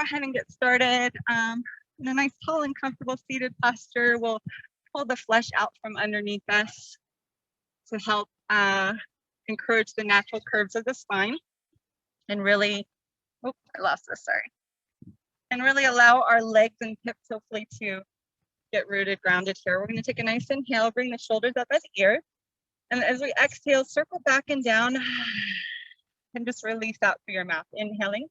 go ahead and get started. In a nice tall and comfortable seated posture, we'll pull the flesh out from underneath us to help encourage the natural curves of the spine and really, oh, I lost this, sorry. And really allow our legs and hips hopefully to get rooted, grounded here. We're going to take a nice inhale, bring the shoulders up at the ears. And as we exhale, circle back and down and just release out through your mouth. Inhaling,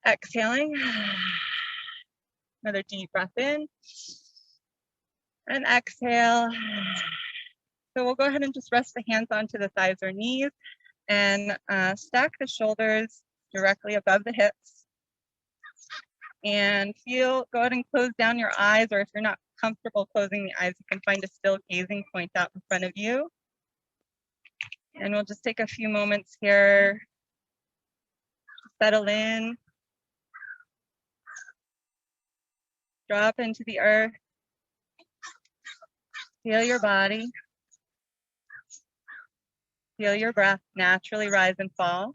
exhaling. Another deep breath in and exhale. So we'll go ahead and just rest the hands onto the thighs or knees and stack the shoulders directly above the hips. And go ahead and close down your eyes, or if you're not comfortable closing the eyes, you can find a still gazing point out in front of you. And we'll just take a few moments here to settle in, drop into the earth, feel your body, feel your breath naturally rise and fall.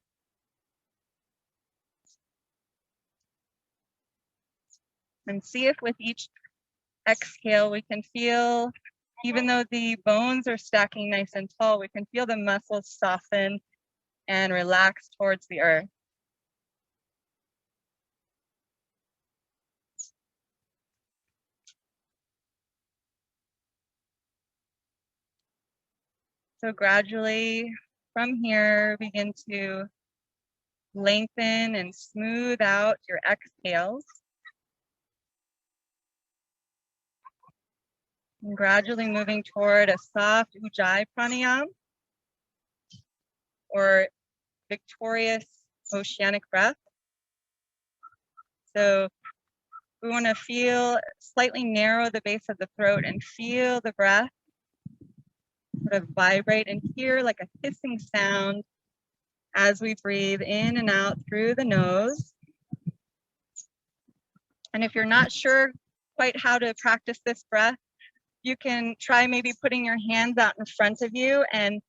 And see if with each exhale we can feel, even though the bones are stacking nice and tall, we can feel the muscles soften and relax towards the earth. So gradually from here, begin to lengthen and smooth out your exhales. And gradually moving toward a soft Ujjayi pranayama or victorious oceanic breath. So we want to feel slightly narrow the base of the throat and feel the breath sort of vibrate and hear like a hissing sound as we breathe in and out through the nose. And if you're not sure quite how to practice this breath, you can try maybe putting your hands out in front of you and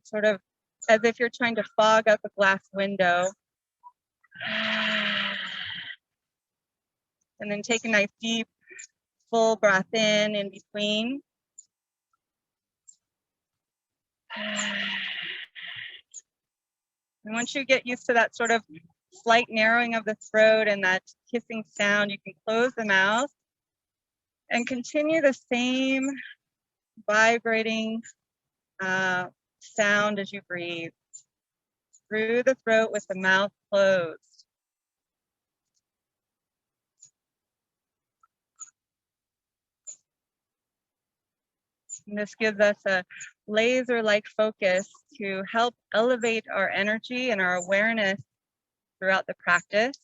sort of as if you're trying to fog up a glass window. And then take a nice deep, full breath in between. And once you get used to that sort of slight narrowing of the throat and that hissing sound, you can close the mouth and continue the same vibrating sound as you breathe through the throat with the mouth closed. And this gives us a laser-like focus to help elevate our energy and our awareness throughout the practice.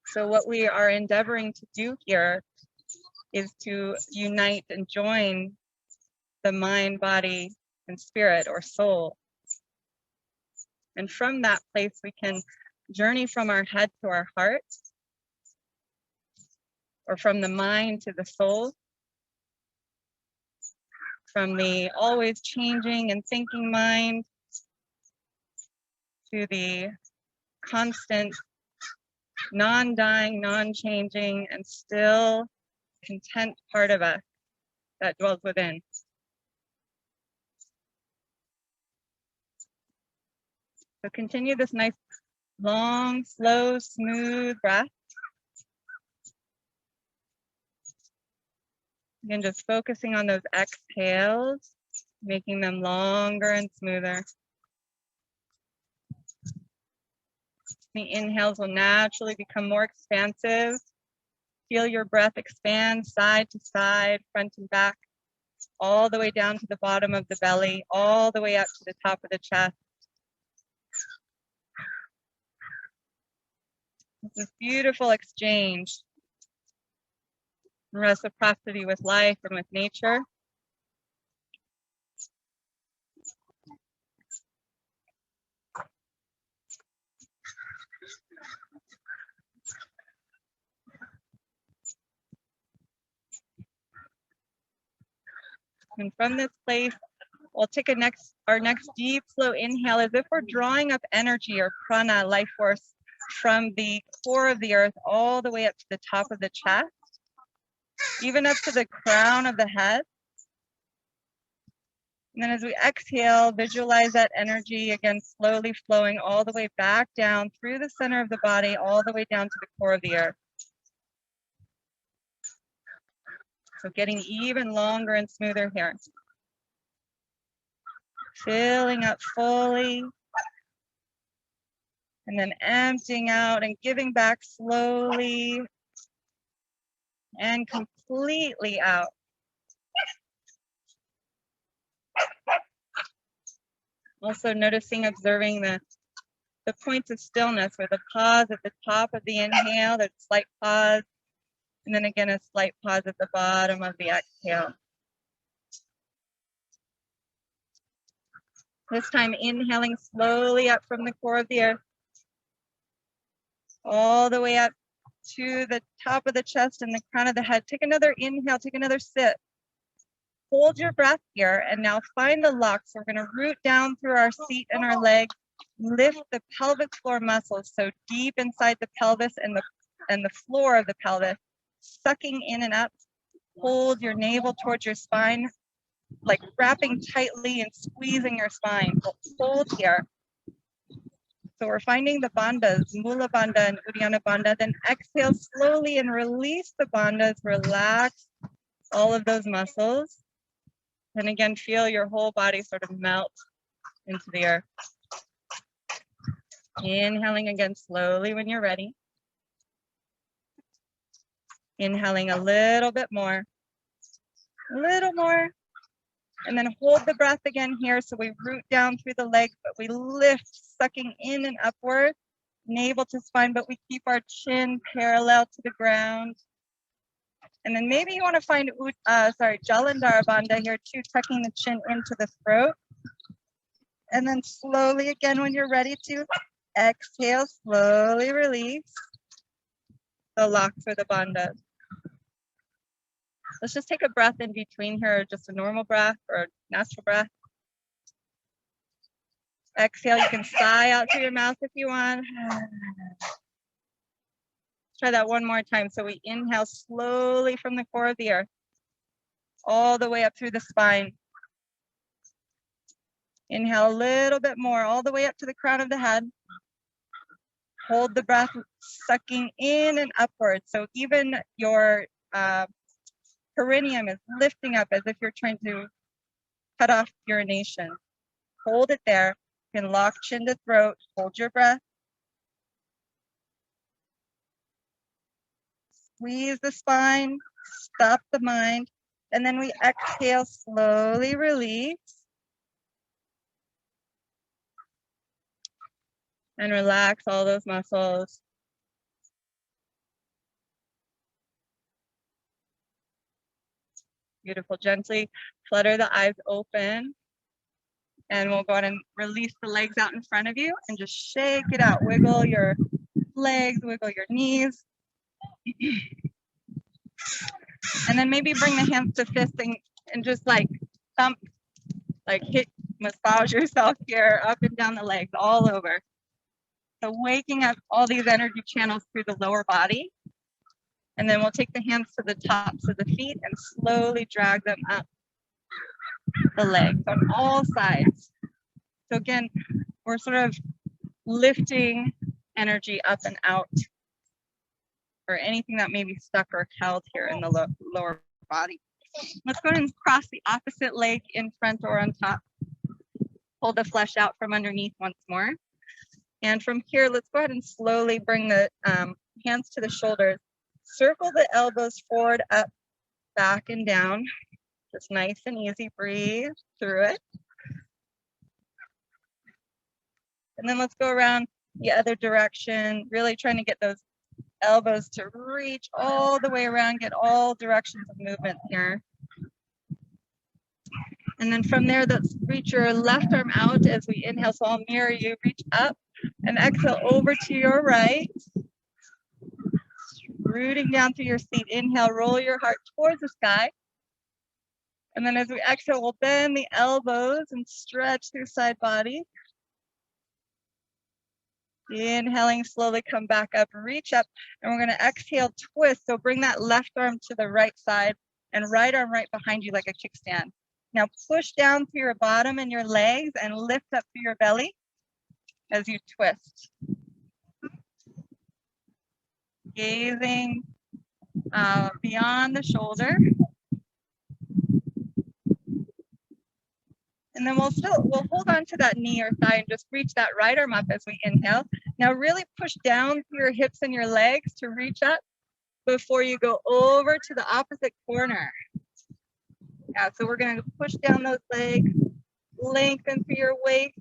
So what we are endeavoring to do here is to unite and join the mind, body, and spirit or soul. And from that place, we can journey from our head to our heart, or from the mind to the soul, from the always changing and thinking mind to the constant, non-dying, non-changing, and still content part of us that dwells within. So continue this nice, long, slow, smooth breath. Again, just focusing on those exhales, making them longer and smoother. The inhales will naturally become more expansive. Feel your breath expand side to side, front and back, all the way down to the bottom of the belly, all the way up to the top of the chest. It's this beautiful exchange, reciprocity with life and with nature. And from this place, We'll take our next deep, slow inhale as if we're drawing up energy or prana, life force, from the core of the earth all the way up to the top of the chest, even up to the crown of the head. And then as we exhale, visualize that energy again slowly flowing all the way back down through the center of the body, all the way down to the core of the earth. So getting even longer and smoother here. Filling up fully. And then emptying out and giving back slowly and completely out. Also noticing, observing the points of stillness, or the pause at the top of the inhale, that slight pause, and then again a slight pause at the bottom of the exhale. This time inhaling slowly up from the core of the earth, all the way up to the top of the chest and the crown of the head. Take another inhale, take another sip. Hold your breath here, and now find the locks. We're going to root down through our seat and our legs, lift the pelvic floor muscles, so deep inside the pelvis and the floor of the pelvis, sucking in and up. Hold your navel towards your spine, like wrapping tightly and squeezing your spine. Hold here. So we're finding the bandhas, Mula Bandha and Uddiyana Bandha. Then exhale slowly and release the bandhas. Relax all of those muscles. And again, feel your whole body sort of melt into the earth. Inhaling again slowly when you're ready. Inhaling a little bit more. A little more. And then hold the breath again here. So we root down through the legs, but we lift, sucking in and upward, navel to spine, but we keep our chin parallel to the ground. And then maybe you want to find Jalandhara Bandha here too, tucking the chin into the throat. And then slowly again, when you're ready to exhale, slowly release the locks or the bandhas. Let's just take a breath in between here, just a normal breath or a natural breath. Exhale, you can sigh out through your mouth if you want. Try that one more time. So we inhale slowly from the core of the earth, all the way up through the spine. Inhale a little bit more, all the way up to the crown of the head. Hold the breath, sucking in and upward. So even your perineum is lifting up as if you're trying to cut off urination. Hold it there. You can lock chin to throat. Hold your breath. Squeeze the spine, stop the mind, and then we exhale, slowly release. And relax all those muscles. Beautiful. Gently flutter the eyes open. And we'll go ahead and release the legs out in front of you and just shake it out. Wiggle your legs, wiggle your knees. And then maybe bring the hands to fists and just like thump, like massage yourself here, up and down the legs, all over. So waking up all these energy channels through the lower body. And then we'll take the hands to the tops of the feet and slowly drag them up the legs on all sides. So again, we're sort of lifting energy up and out, or anything that may be stuck or held here in the lower body. Let's go ahead and cross the opposite leg in front or on top. Pull the flesh out from underneath once more. And from here, let's go ahead and slowly bring the hands to the shoulders. Circle the elbows forward, up, back, and down. Just nice and easy. Breathe through it. And then let's go around the other direction, really trying to get those elbows to reach all the way around, get all directions of movement here. And then from there, let's reach your left arm out as we inhale. So I'll mirror you, reach up and exhale over to your right. Rooting down through your seat. Inhale, roll your heart towards the sky. And then as we exhale, we'll bend the elbows and stretch through side body. Inhaling, slowly come back up, reach up, and we're going to exhale, twist. So bring that left arm to the right side and right arm right behind you like a kickstand. Now push down through your bottom and your legs and lift up through your belly as you twist. Gazing beyond the shoulder. And then we'll hold on to that knee or thigh and just reach that right arm up as we inhale. Now really push down through your hips and your legs to reach up before you go over to the opposite corner. Yeah, so we're gonna push down those legs, lengthen through your waist.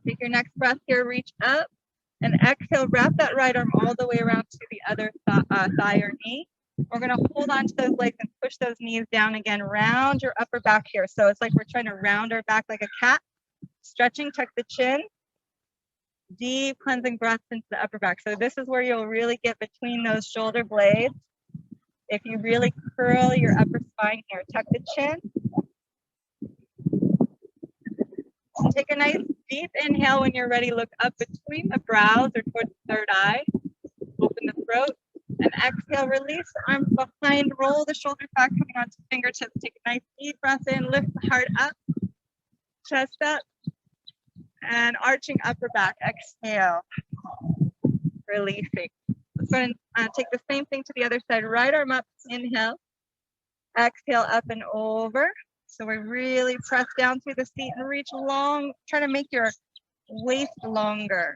Take your next breath here, reach up, and exhale, wrap that right arm all the way around to the other thigh or knee. We're gonna hold on to those legs and push those knees down again, round your upper back here. So it's like we're trying to round our back like a cat, stretching, tuck the chin, deep cleansing breaths into the upper back. So this is where you'll really get between those shoulder blades. If you really curl your upper spine here, tuck the chin. And take a nice deep inhale. When you're ready, look up between the brows or towards the third eye. Open the throat. And exhale, release the arms behind, roll the shoulders back, coming onto fingertips. Take a nice deep breath in, lift the heart up, chest up, and arching upper back. Exhale, releasing. Let's go and take the same thing to the other side. Right arm up, inhale. Exhale, up and over. So we really press down through the seat and reach long. Try to make your waist longer.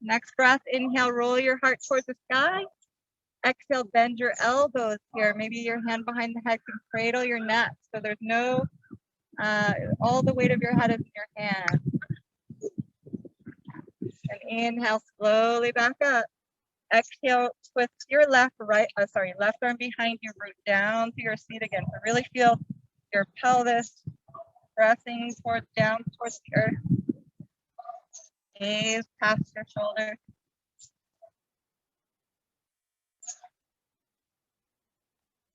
Next breath, inhale, roll your heart towards the sky. Exhale, bend your elbows here. Maybe your hand behind the head can cradle your neck. So there's no, all the weight of your head is in your hand. And inhale, slowly back up. Exhale, twist your left arm behind you, root down to your seat again. So really feel your pelvis pressing down towards the earth. Gaze past your shoulder.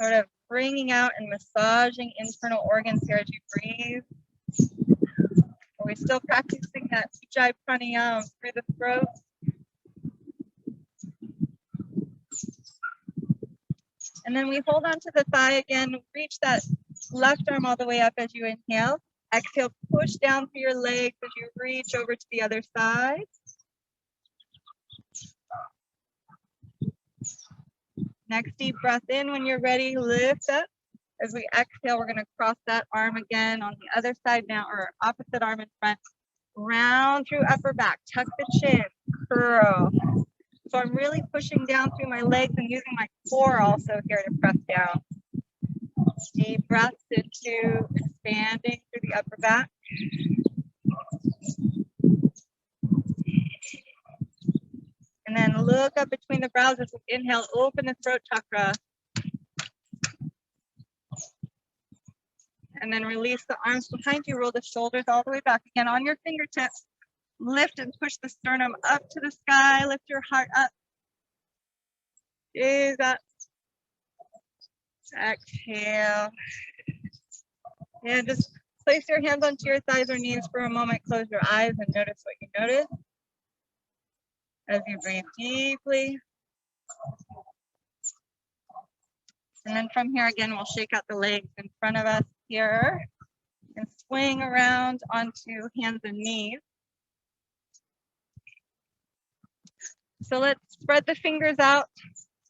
Sort of bringing out and massaging internal organs here as you breathe. We're still practicing that Ujjayi pranayama through the throat. And then we hold on to the thigh again, reach that left arm all the way up as you inhale. Exhale, push down through your legs as you reach over to the other side. Next deep breath in. When you're ready, lift up. As we exhale, we're going to cross that arm again on the other side now, or opposite arm in front. Round through upper back, tuck the chin, curl. So I'm really pushing down through my legs and using my core also here to press down. Deep breaths into expanding through the upper back. And then look up between the brows as we inhale, open the throat chakra. And then release the arms behind you, roll the shoulders all the way back. Again, on your fingertips, lift and push the sternum up to the sky, lift your heart up. Gaze up. Exhale. And just place your hands onto your thighs or knees for a moment. Close your eyes and notice what you notice. As you breathe deeply. And then from here again, we'll shake out the legs in front of us here and swing around onto hands and knees. So let's spread the fingers out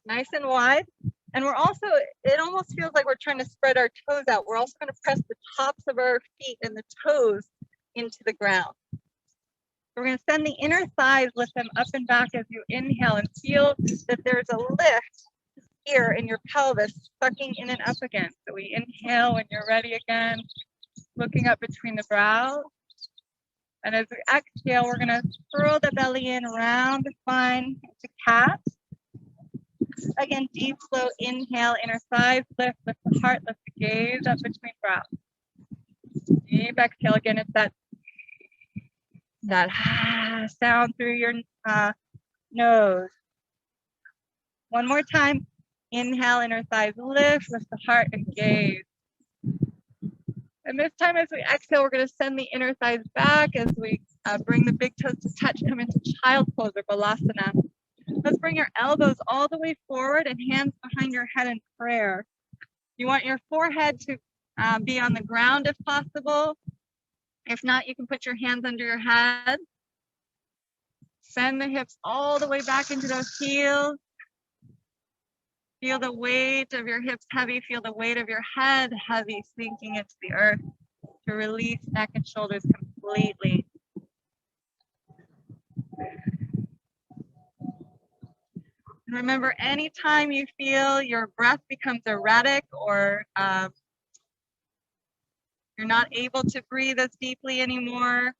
nice and wide. And we're also, it almost feels like we're trying to spread our toes out. We're also going to press the tops of our feet and the toes into the ground. We're going to send the inner thighs, lift them up and back as you inhale, and feel that there's a lift here in your pelvis, sucking in and up again. So we inhale when you're ready again, looking up between the brows. And as we exhale, we're going to curl the belly in around the spine to cat. Again, deep, slow inhale, inner thighs lift, lift the heart, lift the gaze up between brows. Deep exhale again, it's that sound through your nose. One more time. Inhale, inner thighs lift the heart and gaze. And this time as we exhale, we're going to send the inner thighs back as we bring the big toes to touch, come into child pose or balasana. Let's bring your elbows all the way forward and hands behind your head in prayer. You want your forehead to be on the ground if possible. If not, you can put your hands under your head. Send the hips all the way back into those heels. Feel the weight of your hips heavy. Feel the weight of your head heavy, sinking into the earth to release neck and shoulders completely. And remember, anytime you feel your breath becomes erratic or you're not able to breathe as deeply anymore,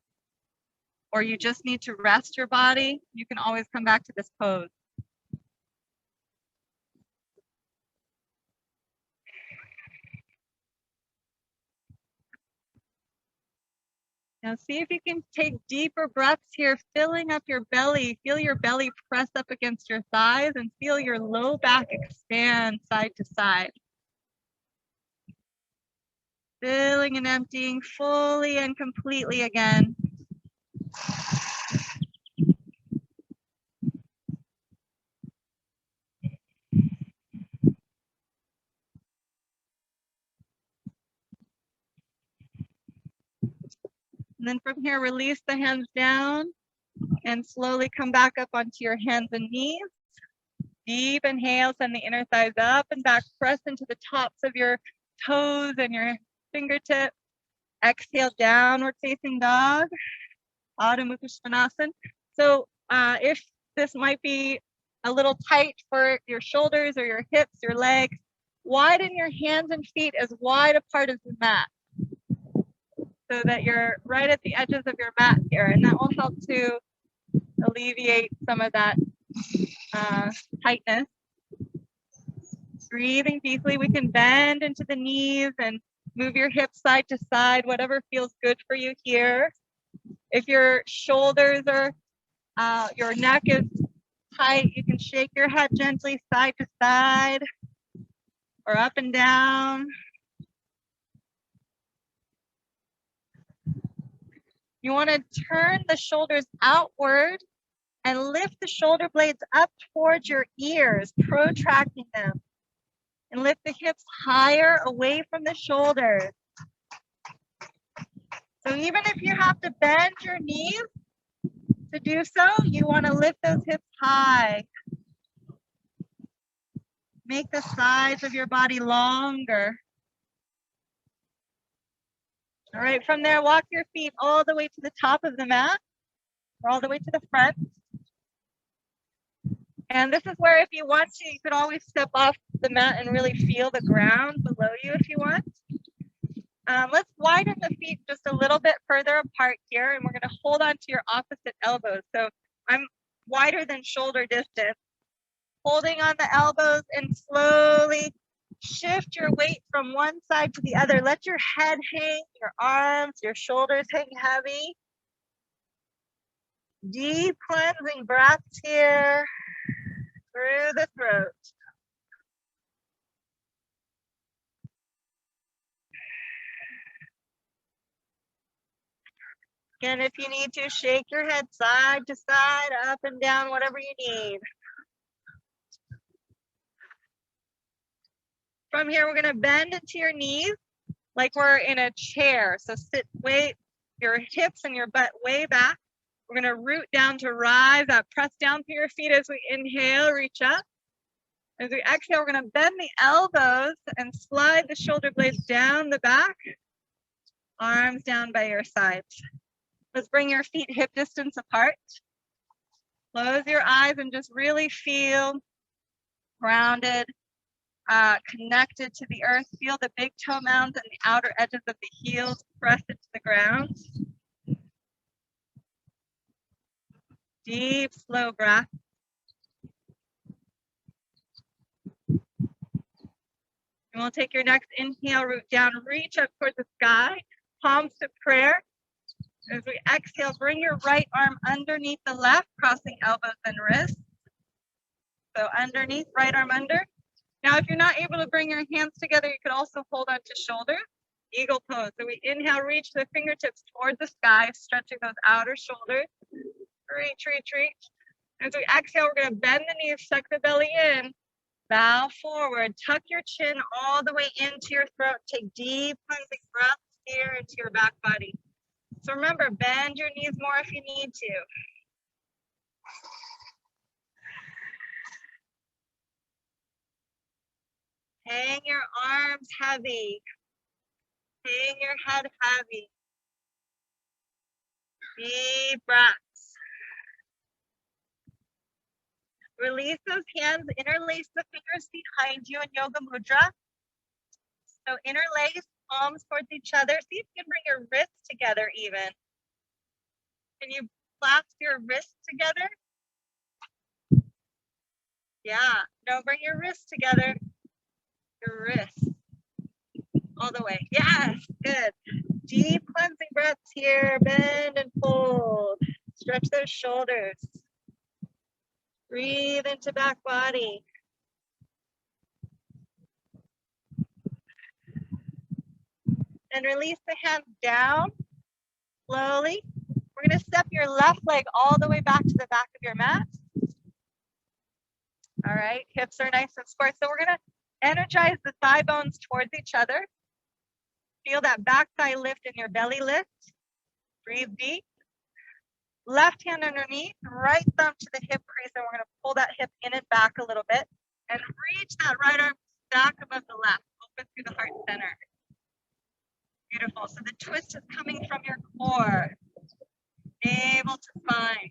or you just need to rest your body, you can always come back to this pose. Now see if you can take deeper breaths here, filling up your belly. Feel your belly press up against your thighs and feel your low back expand side to side. Filling and emptying fully and completely again. And then from here, release the hands down and slowly come back up onto your hands and knees. Deep inhale, send the inner thighs up and back. Press into the tops of your toes and your fingertips. Exhale, downward facing dog, Adho Mukha Svanasana. So if this might be a little tight for your shoulders or your hips, your legs, widen your hands and feet as wide apart as the mat, so that you're right at the edges of your mat here, and that will help to alleviate some of that tightness. Breathing deeply, we can bend into the knees and move your hips side to side, whatever feels good for you here. If your shoulders are, your neck is tight, you can shake your head gently side to side or up and down. You want to turn the shoulders outward and lift the shoulder blades up towards your ears, protracting them. And lift the hips higher away from the shoulders. So even if you have to bend your knees to do so, you want to lift those hips high. Make the sides of your body longer. All right, from there, walk your feet all the way to the top of the mat, or all the way to the front. And this is where, if you want to, you could always step off the mat and really feel the ground below you if you want. Let's widen the feet just a little bit further apart here, and we're going to hold on to your opposite elbows. So I'm wider than shoulder distance. Holding on the elbows and slowly shift your weight from one side to the other. Let your head hang, your arms, your shoulders hang heavy. Deep cleansing breaths here through the throat. Again, if you need to, shake your head side to side, up and down, whatever you need. From here, we're going to bend into your knees like we're in a chair. So sit, weight your hips and your butt way back. We're going to root down to rise up. Press down through your feet as we inhale, reach up. As we exhale, we're going to bend the elbows and slide the shoulder blades down the back. Arms down by your sides. Let's bring your feet hip distance apart. Close your eyes and just really feel grounded, connected to the earth. Feel the big toe mounds and the outer edges of the heels press into the ground. Deep, slow breath. And we'll take your next inhale, root down, reach up towards the sky, palms to prayer. As we exhale, bring your right arm underneath the left, crossing elbows and wrists. So underneath, right arm under. Now, if you're not able to bring your hands together, you can also hold on to shoulders. Eagle pose. So we inhale, reach the fingertips toward the sky, stretching those outer shoulders. Reach, reach, reach. As we exhale, we're going to bend the knees, suck the belly in, bow forward, tuck your chin all the way into your throat. Take deep cleansing breaths here into your back body. So remember, bend your knees more if you need to. Hang your arms heavy. Hang your head heavy. Deep breaths. Release those hands, interlace the fingers behind you in Yoga Mudra. So interlace palms towards each other. See if you can bring your wrists together even. Can you clasp your wrists together? Yeah, no, bring your wrists together. Your wrists. All the way. Yes, good. Deep cleansing breaths here. Bend and fold. Stretch those shoulders. Breathe into back body. And release the hands down slowly. We're going to step your left leg all the way back to the back of your mat. All right, hips are nice and square. So we're going to energize the thigh bones towards each other. Feel that back thigh lift and your belly lift. Breathe deep. Left hand underneath, right thumb to the hip crease, and we're going to pull that hip in and back a little bit. And reach that right arm back above the left. Open through the heart center. Beautiful. So the twist is coming from your core. Able to find.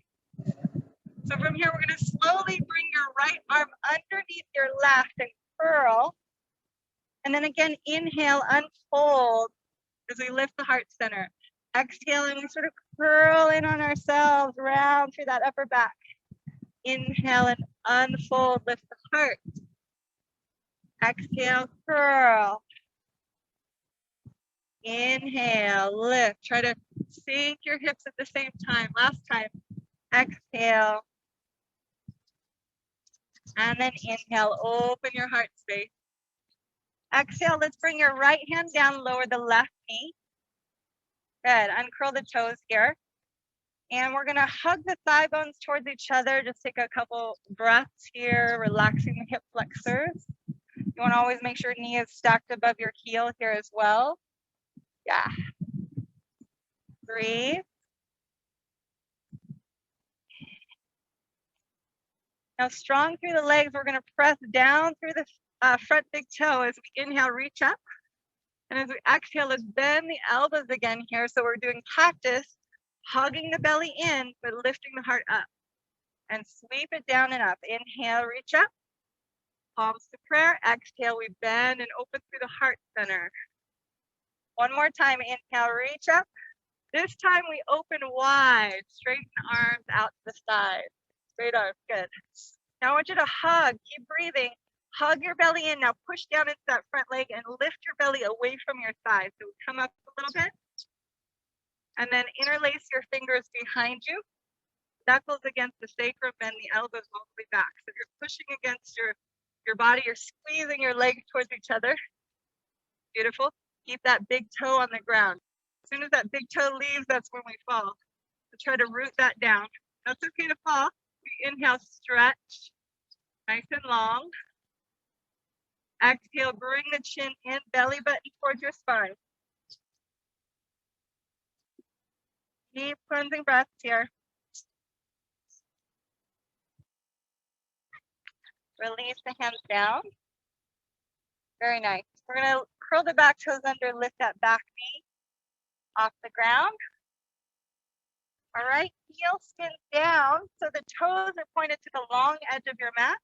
So from here, we're going to slowly bring your right arm underneath your left and curl. And then again, inhale, unfold as we lift the heart center. Exhale, and we sort of curl in on ourselves, round through that upper back. Inhale and unfold, lift the heart. Exhale, curl. Inhale, lift. Try to sink your hips at the same time. Last time. Exhale. And then inhale, open your heart space. Exhale, let's bring your right hand down, lower the left knee. Good, uncurl the toes here. And we're gonna hug the thigh bones towards each other. Just take a couple breaths here, relaxing the hip flexors. You wanna always make sure knee is stacked above your heel here as well. Yeah. Breathe. Now strong through the legs, we're gonna press down through the front big toe as we inhale, reach up. And as we exhale, let's bend the elbows again here. So we're doing cactus, hugging the belly in, but lifting the heart up. And sweep it down and up. Inhale, reach up. Palms to prayer. Exhale, we bend and open through the heart center. One more time. Inhale, reach up. This time we open wide. Straighten arms out to the side. Straight arms, good. Now I want you to hug. Keep breathing. Hug your belly in. Now push down into that front leg and lift your belly away from your thighs. So come up a little bit. And then interlace your fingers behind you. Knuckles against the sacrum, bend the elbows all the way back. So you're pushing against your body. You're squeezing your legs towards each other. Beautiful. Keep that big toe on the ground. As soon as that big toe leaves, that's when we fall. So try to root that down. That's okay to fall. We inhale, stretch. Nice and long. Exhale, bring the chin in, belly button towards your spine. Deep cleansing breaths here. Release the hands down. Very nice. We're going to curl the back toes under, lift that back knee off the ground. All right, heel spin down. So the toes are pointed to the long edge of your mat.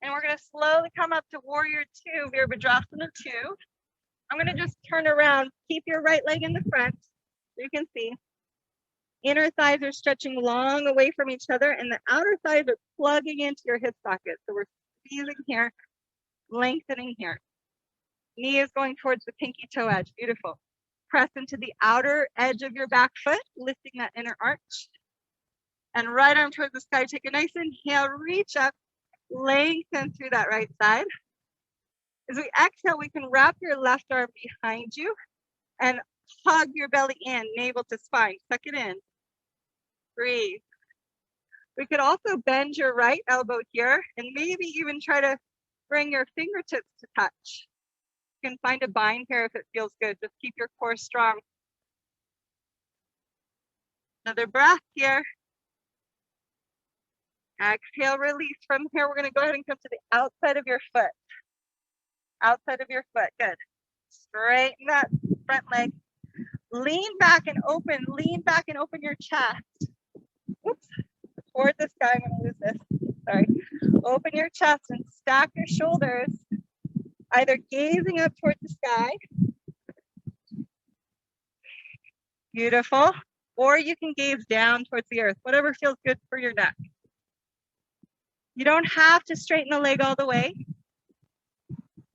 And we're going to slowly come up to warrior two, Virabhadrasana 2. I'm going to just turn around. Keep your right leg in the front. So you can see. Inner thighs are stretching long away from each other, and the outer thighs are plugging into your hip socket. So we're squeezing here, lengthening here. Knee is going towards the pinky toe edge. Beautiful. Press into the outer edge of your back foot, lifting that inner arch. And right arm towards the sky. Take a nice inhale, reach up, lengthen through that right side. As we exhale, we can wrap your left arm behind you and hug your belly in, navel to spine. Suck it in. Breathe. We could also bend your right elbow here and maybe even try to bring your fingertips to touch. You can find a bind here if it feels good. Just keep your core strong. Another breath here. Exhale, release. From here, we're going to go ahead and come to the outside of your foot. Outside of your foot. Good. Straighten that front leg. Lean back and open. Lean back and open your chest. Oops. Toward the sky. I'm going to lose this. Sorry. Open your chest and stack your shoulders, either gazing up towards the sky. Beautiful. Or you can gaze down towards the earth, whatever feels good for your neck. You don't have to straighten the leg all the way,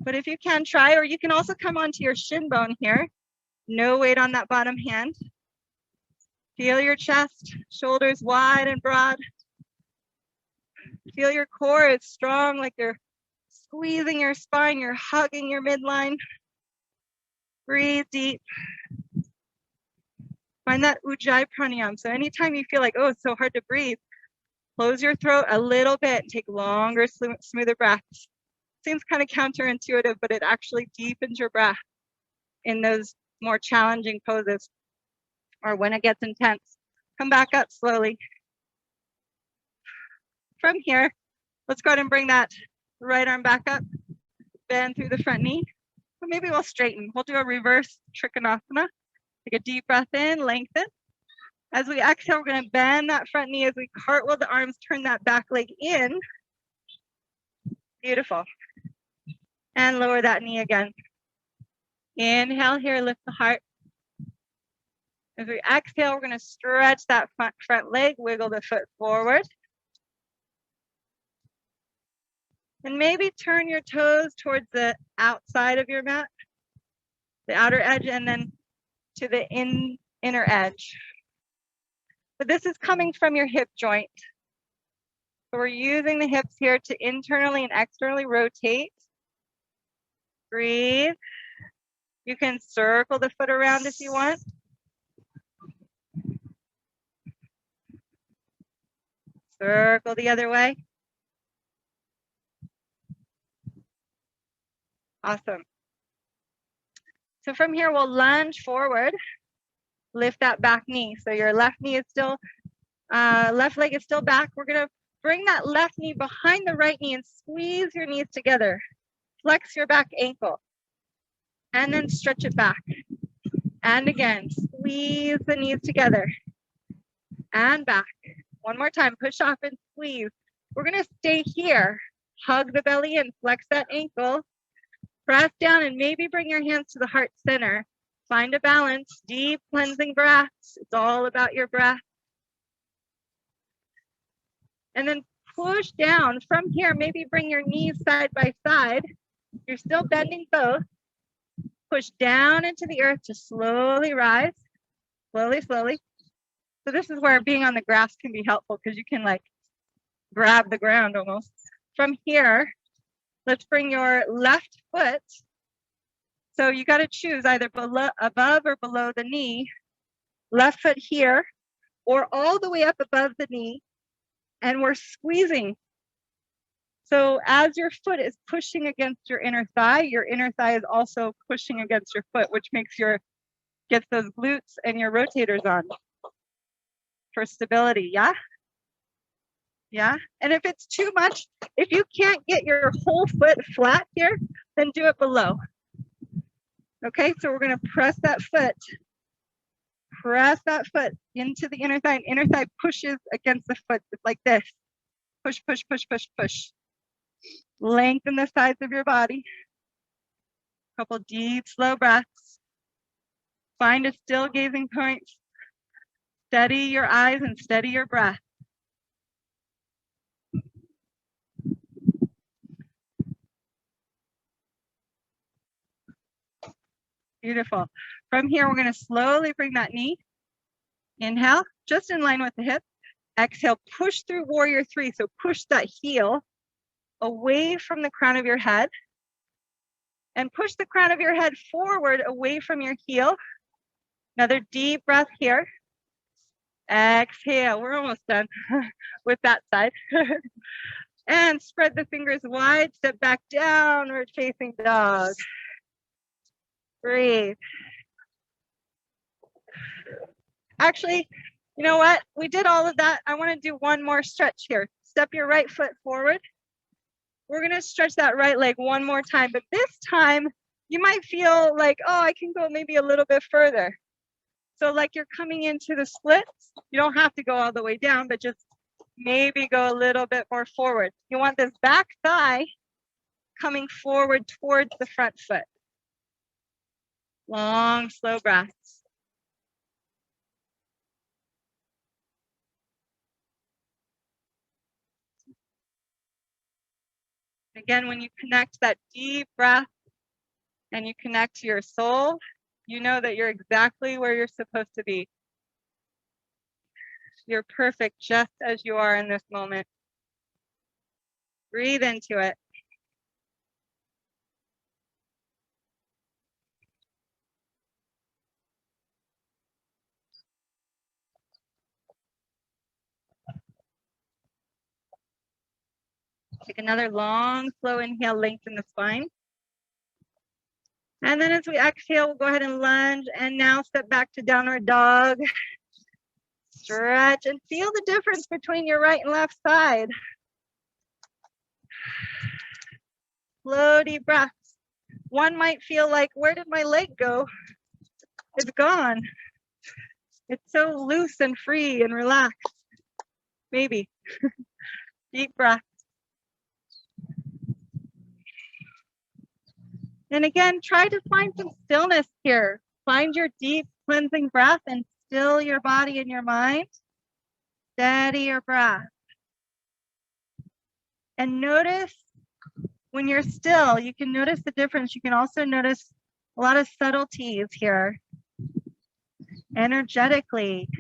but if you can, try, or you can also come onto your shin bone here. No weight on that bottom hand. Feel your chest, shoulders wide and broad. Feel your core is strong, like you're squeezing your spine, you're hugging your midline. Breathe deep. Find that Ujjayi pranayama. So anytime you feel like, oh, it's so hard to breathe, close your throat a little bit and take longer, smoother breaths. Seems kind of counterintuitive, but it actually deepens your breath in those more challenging poses or when it gets intense. Come back up slowly. From here, let's go ahead and bring that right arm back up, bend through the front knee. But maybe we'll straighten. We'll do a reverse trikonasana. Take a deep breath in, lengthen. As we exhale, we're going to bend that front knee as we cartwheel the arms, turn that back leg in. Beautiful. And lower that knee again. Inhale here, lift the heart. As we exhale, we're going to stretch that front leg, wiggle the foot forward. And maybe turn your toes towards the outside of your mat, the outer edge, and then to the inner edge. But this is coming from your hip joint. So we're using the hips here to internally and externally rotate. Breathe. You can circle the foot around if you want. Circle the other way. Awesome. So from here, we'll lunge forward. Lift that back knee. So your left knee is still, left leg is still back. We're going to bring that left knee behind the right knee and squeeze your knees together. Flex your back ankle. And then stretch it back. And again, squeeze the knees together. And back. One more time, push off and squeeze. We're going to stay here. Hug the belly in, flex that ankle. Press down and maybe bring your hands to the heart center. Find a balance, deep cleansing breaths. It's all about your breath. And then push down. From here, maybe bring your knees side by side. You're still bending both. Push down into the earth to slowly rise. Slowly, slowly. So this is where being on the grass can be helpful because you can like grab the ground almost. From here, let's bring your left foot. So you got to choose either below, above or below the knee. Left foot here or all the way up above the knee. And we're squeezing. So as your foot is pushing against your inner thigh is also pushing against your foot, which gets those glutes and your rotators on for stability. Yeah? Yeah. And if it's too much, if you can't get your whole foot flat here, then do it below. Okay, so we're going to press that foot into the inner thigh. And inner thigh pushes against the foot. It's like this. Push, push, push, push, push. Lengthen the sides of your body. Couple deep, slow breaths. Find a still gazing point. Steady your eyes and steady your breath. Beautiful. From here, we're going to slowly bring that knee. Inhale, just in line with the hip. Exhale, push through warrior three. So push that heel away from the crown of your head. And push the crown of your head forward away from your heel. Another deep breath here. Exhale. We're almost done with that side. And spread the fingers wide. Step back, downward facing dog. Breathe. Actually, you know what? We did all of that. I want to do one more stretch here. Step your right foot forward. We're going to stretch that right leg one more time. But this time, you might feel like, oh, I can go maybe a little bit further. So like you're coming into the splits. You don't have to go all the way down, but just maybe go a little bit more forward. You want this back thigh coming forward towards the front foot. Long, slow breaths. Again, when you connect that deep breath and you connect to your soul, you know that you're exactly where you're supposed to be. You're perfect just as you are in this moment. Breathe into it. Take another long, slow inhale, lengthen the spine. And then as we exhale, we'll go ahead and lunge. And now step back to downward dog. Stretch and feel the difference between your right and left side. Slow, deep breaths. One might feel like, where did my leg go? It's gone. It's so loose and free and relaxed. Maybe. Deep breath. And again, try to find some stillness here. Find your deep cleansing breath and still your body and your mind. Steady your breath. And notice when you're still, you can notice the difference. You can also notice a lot of subtleties here. Energetically.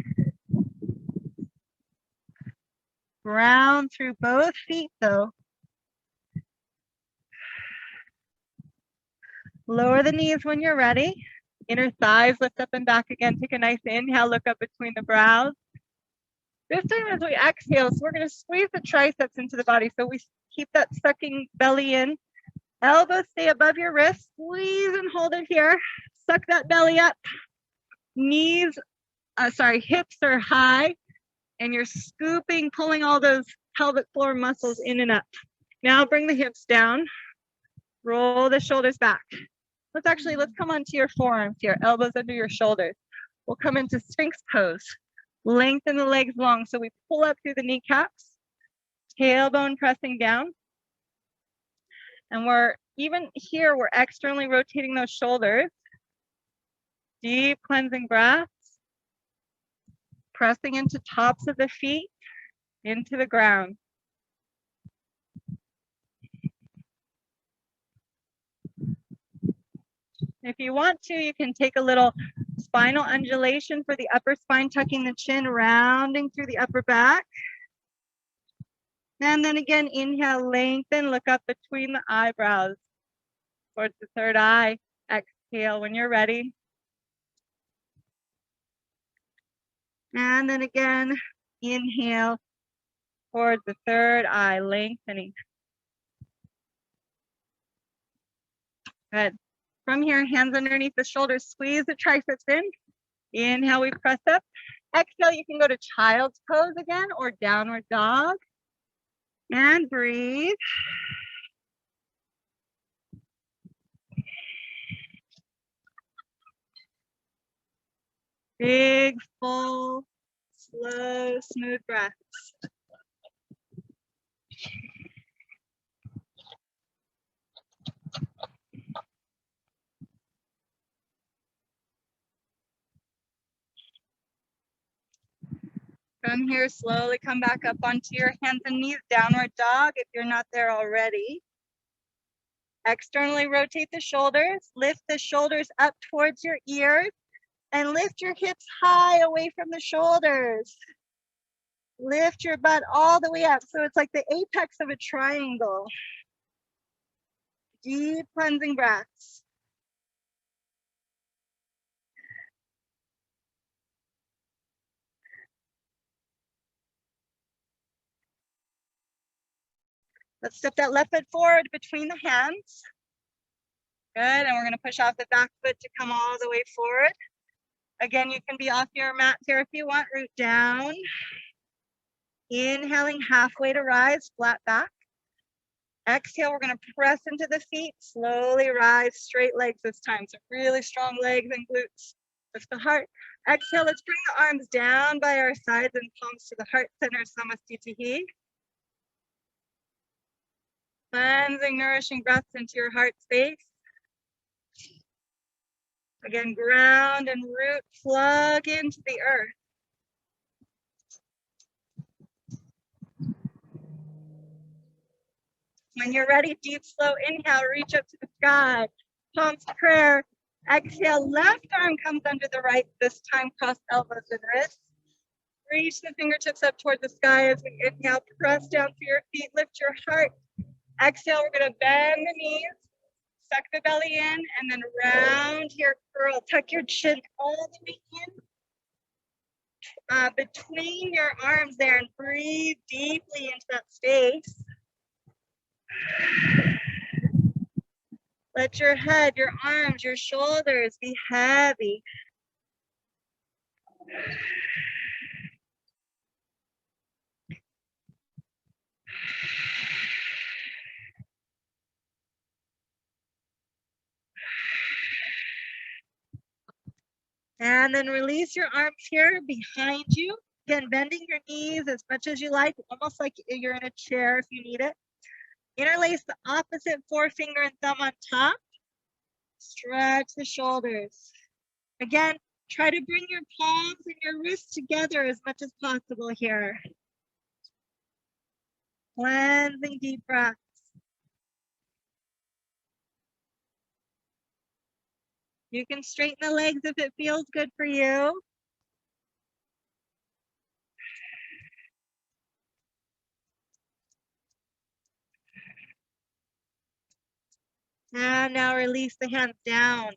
Ground through both feet though. Lower the knees when you're ready. Inner thighs lift up and back again. Take a nice inhale, look up between the brows. This time as we exhale, so we're going to squeeze the triceps into the body. So we keep that sucking belly in. Elbows stay above your wrists. Squeeze and hold it here. Suck that belly up. Hips are high. And you're scooping, pulling all those pelvic floor muscles in and up. Now bring the hips down. Roll the shoulders back. Let's come onto your forearms here. Elbows under your shoulders. We'll come into Sphinx pose. Lengthen the legs long. So we pull up through the kneecaps. Tailbone pressing down. And we're externally rotating those shoulders. Deep cleansing breaths. Pressing into tops of the feet, into the ground. If you want to, you can take a little spinal undulation for the upper spine, tucking the chin, rounding through the upper back. And then again, inhale, lengthen, look up between the eyebrows towards the third eye. Exhale when you're ready. And then again, inhale towards the third eye, lengthening. Good. From here, hands underneath the shoulders, squeeze the triceps in. Inhale, we press up. Exhale, you can go to child's pose again or downward dog. And breathe. Big, full, slow, smooth breaths. From here, slowly come back up onto your hands and knees, downward dog if you're not there already. Externally rotate the shoulders, lift the shoulders up towards your ears, and lift your hips high away from the shoulders. Lift your butt all the way up, so it's like the apex of a triangle. deep cleansing breaths. Let's step that left foot forward between the hands. Good, and we're gonna push off the back foot to come all the way forward. Again, you can be off your mat here if you want, root down. Inhaling halfway to rise, flat back. Exhale, we're gonna press into the feet, slowly rise, straight legs this time. So really strong legs and glutes. Lift the heart. Exhale, let's bring the arms down by our sides and palms to the heart center, Samastitihi. Cleansing, nourishing breaths into your heart space. Again, ground and root, plug into the earth. When you're ready, deep, slow inhale, reach up to the sky. Palms to prayer. Exhale, left arm comes under the right, this time cross elbows and wrists. Reach the fingertips up toward the sky as we inhale, press down to your feet, lift your heart. Exhale, we're gonna bend the knees, suck the belly in, and then round here, curl, tuck your chin all the way in. Between your arms there and breathe deeply into that space. Let your head, your arms, your shoulders be heavy. And then release your arms here behind you. Again, bending your knees as much as you like, almost like you're in a chair if you need it. Interlace the opposite forefinger and thumb on top. Stretch the shoulders. Again, try to bring your palms and your wrists together as much as possible here. Cleansing deep breaths. You can straighten the legs if it feels good for you. And now release the hands down.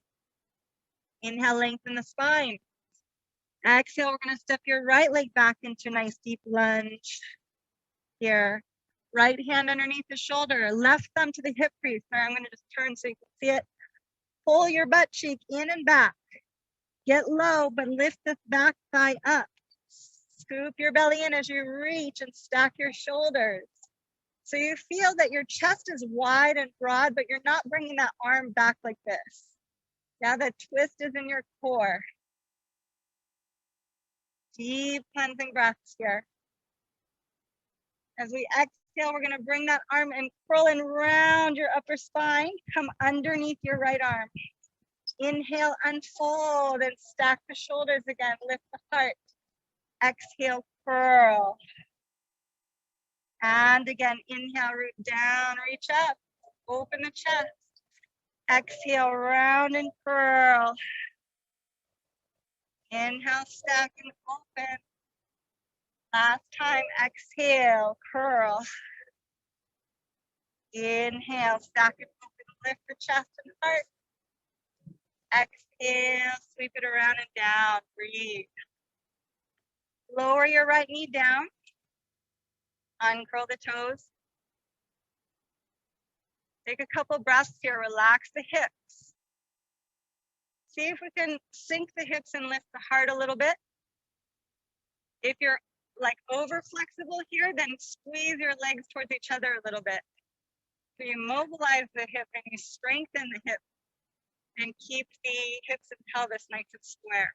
Inhale, lengthen the spine. Exhale, we're gonna step your right leg back into a nice deep lunge here. Right hand underneath the shoulder, left thumb to the hip crease. Sorry, I'm gonna just turn so you can see it. Pull your butt cheek in and back. Get low, but lift this back thigh up. Scoop your belly in as you reach and stack your shoulders. So you feel that your chest is wide and broad, but you're not bringing that arm back like this. Now the twist is in your core. Deep cleansing breaths here. As we exhale, we're gonna bring that arm and curl and round your upper spine. Come underneath your right arm. Inhale, unfold and stack the shoulders again. Lift the heart. Exhale, curl. And again, inhale, root down, reach up. Open the chest. Exhale, round and curl. Inhale, stack and open. Last time, exhale, curl. Inhale, stack and open, lift the chest and heart. Exhale, sweep it around and down, breathe. Lower your right knee down. Uncurl the toes. Take a couple breaths here, relax the hips. See if we can sink the hips and lift the heart a little bit. If you're like over flexible here, then squeeze your legs towards each other a little bit. So you mobilize the hip and you strengthen the hip and keep the hips and pelvis nice and square.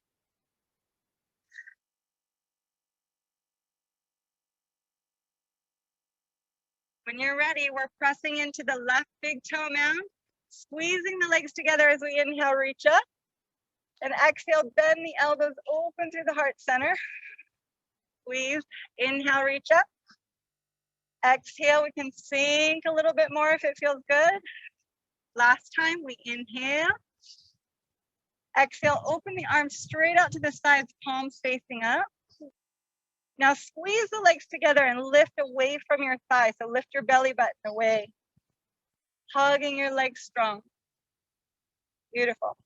When you're ready, we're pressing into the left big toe mound, squeezing the legs together as we inhale, reach up. And exhale, bend the elbows open through the heart center. Squeeze, inhale, reach up. Exhale, we can sink a little bit more if it feels good. Last time, we inhale. Exhale, open the arms straight out to the sides, palms facing up. Now squeeze the legs together and lift away from your thighs. So lift your belly button away. hugging your legs strong. Beautiful.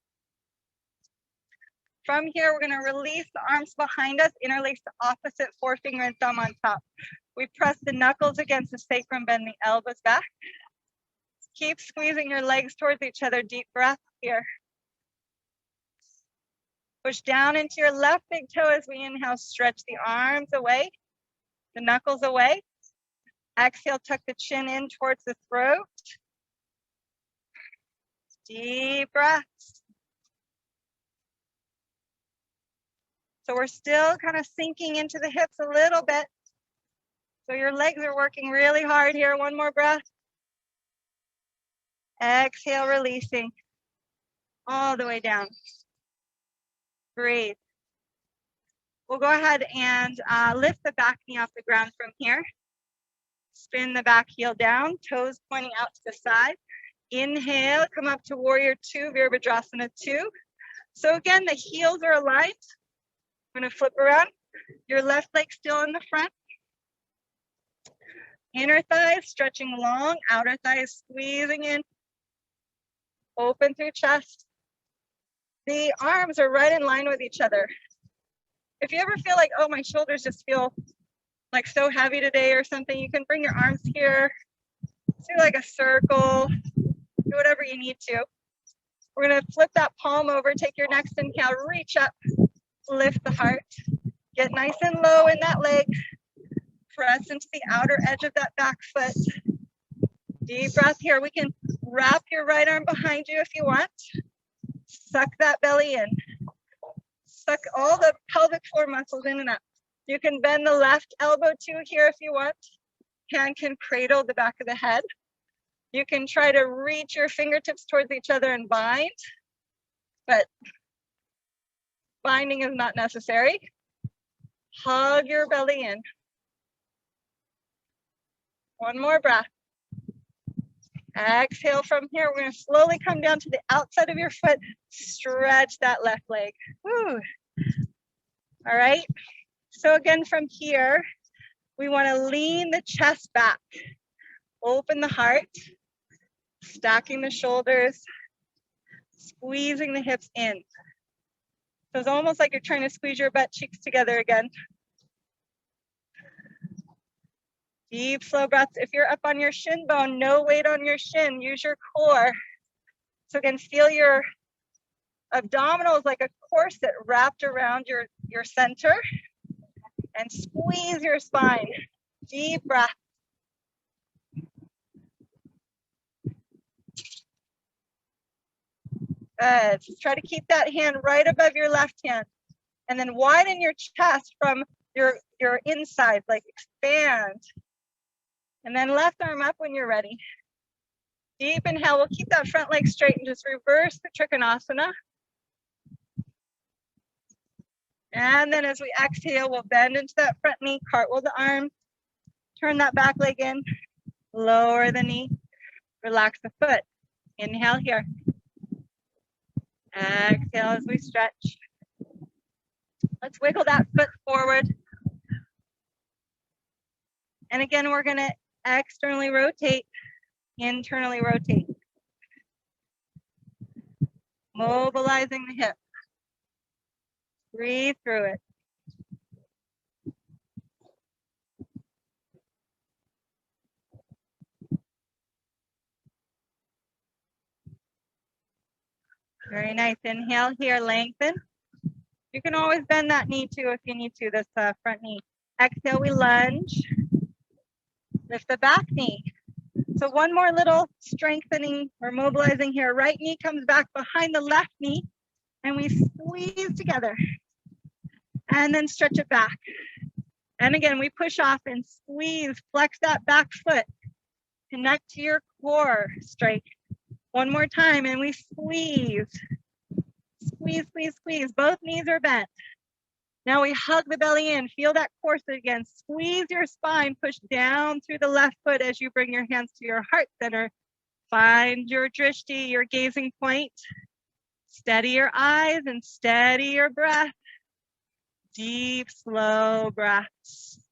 From here, we're going to release the arms behind us, interlace the opposite forefinger and thumb on top. We press the knuckles against the sacrum, bend the elbows back. Keep squeezing your legs towards each other. Deep breath here. Push down into your left big toe as we inhale. Stretch the arms away, the knuckles away. Exhale, tuck the chin in towards the throat. Deep breaths. So we're still kind of sinking into the hips a little bit. So your legs are working really hard here. One more breath. Exhale, releasing all the way down. Breathe. We'll go ahead and lift the back knee off the ground from here. Spin the back heel down, toes pointing out to the side. Inhale, come up to warrior two, Virabhadrasana 2. So again, the heels are aligned. I'm going to flip around. Your left leg still in the front. Inner thighs stretching long, outer thighs squeezing in. Open through chest. The arms are right in line with each other. If you ever feel like, oh, my shoulders just feel like so heavy today or something, you can bring your arms here, do like a circle, do whatever you need to. We're going to flip that palm over, take your next inhale, reach up, lift the heart, get nice and low in that leg, press into the outer edge of that back foot. Deep breath here. We can wrap your right arm behind you if you want. Suck that belly in. Suck all the pelvic floor muscles in and up. You can bend the left elbow too here if you want. Hand can cradle the back of the head. You can try to reach your fingertips towards each other and bind, but binding is not necessary. Hug your belly in. One more breath. Exhale from here. We're going to slowly come down to the outside of your foot. Stretch that left leg. Woo. All right. So again, from here, we want to lean the chest back. Open the heart. Stacking the shoulders. Squeezing the hips in. So it's almost like you're trying to squeeze your butt cheeks together again. Deep, slow breaths. If you're up on your shin bone, no weight on your shin. Use your core. So again, feel your abdominals like a corset wrapped around your center. And squeeze your spine. Deep breath. Good. Just try to keep that hand right above your left hand. And then widen your chest from your inside, like expand. And then left arm up when you're ready. Deep inhale. We'll keep that front leg straight and just reverse the Trikonasana. And then as we exhale, we'll bend into that front knee, cartwheel the arm, turn that back leg in, lower the knee, relax the foot. Inhale here. Exhale as we stretch. Let's wiggle that foot forward. And again, we're going to externally rotate, internally rotate. Mobilizing the hip. Breathe through it. Very nice. Inhale here, lengthen. You can always bend that knee too if you need to, this front knee. Exhale, we lunge. Lift the back knee. So one more little strengthening or mobilizing here. Right knee comes back behind the left knee and we squeeze together. And then stretch it back. And again, we push off and squeeze, flex that back foot. Connect to your core straight. One more time and we squeeze. Squeeze, squeeze, squeeze. Both knees are bent. Now we hug the belly in. Feel that core again. Squeeze your spine. Push down through the left foot as you bring your hands to your heart center. Find your drishti, your gazing point. Steady your eyes and steady your breath. Deep, slow breaths.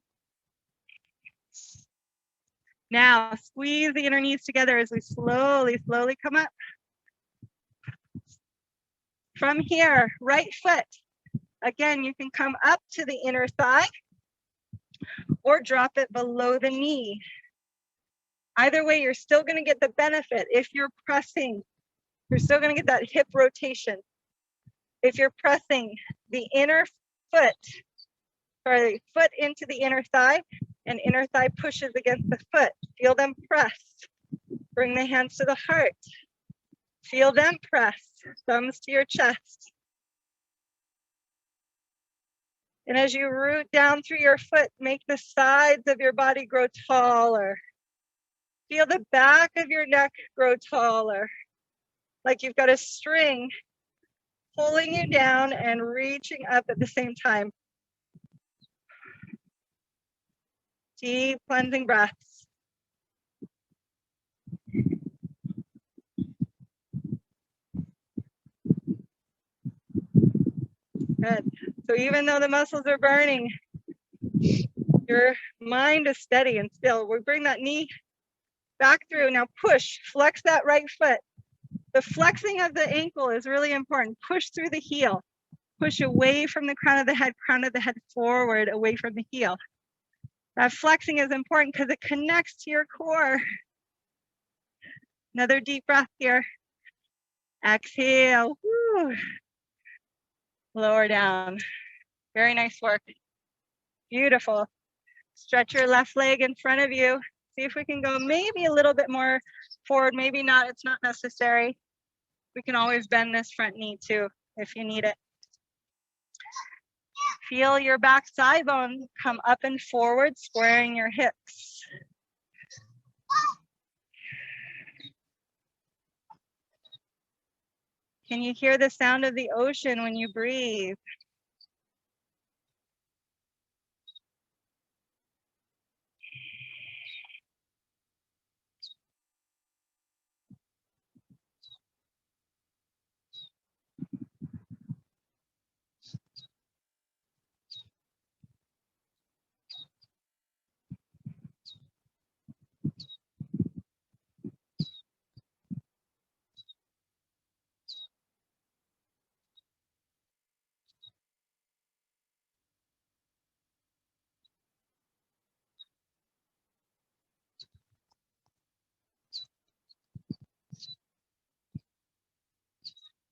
Now squeeze the inner knees together as we slowly come up. From here, right foot. Again, you can come up to the inner thigh or drop it below the knee. Either way, you're still going to get the benefit. If you're pressing, you're still going to get that hip rotation. If you're pressing the inner foot, sorry, foot into the inner thigh, and inner thigh pushes against the foot, feel them press. Bring the hands to the heart. Feel them press, thumbs to your chest. And as you root down through your foot, make the sides of your body grow taller. Feel the back of your neck grow taller, like you've got a string pulling you down and reaching up at the same time. Deep cleansing breaths. Good. So even though the muscles are burning, your mind is steady and still. We bring that knee back through. Now push, flex that right foot. The flexing of the ankle is really important. Push through the heel. Push away from the crown of the head forward, away from the heel. That flexing is important because it connects to your core. Another deep breath here. Exhale. Woo. Lower down. Very nice work. Beautiful. Stretch your left leg in front of you. See if we can go maybe a little bit more forward. Maybe not. It's not necessary. We can always bend this front knee too if you need it. Feel your back thigh bone come up and forward, squaring your hips. Can you hear the sound of the ocean when you breathe?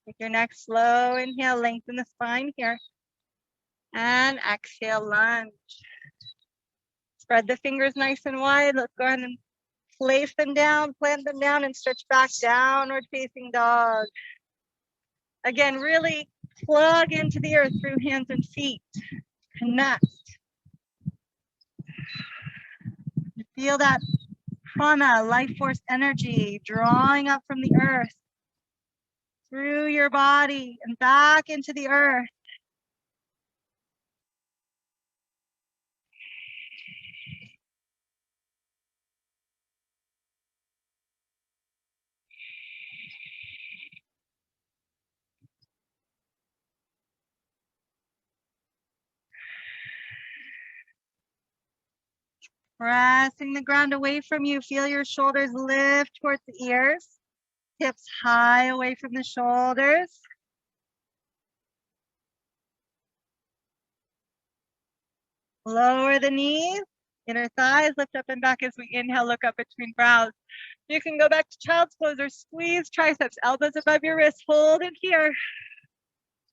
Take your next slow inhale, lengthen the spine here. And exhale, lunge. Spread the fingers nice and wide. Let's go ahead and place them down, plant them down, and stretch back, downward facing dog. Again, really plug into the earth through hands and feet. Connect. Feel that prana, life force energy, drawing up from the earth, through your body and back into the earth. Pressing the ground away from you. Feel your shoulders lift towards the ears. Hips high away from the shoulders. Lower the knees. Inner thighs lift up and back as we inhale, look up between brows. You can go back to child's pose or squeeze triceps, elbows above your wrists. Hold it here.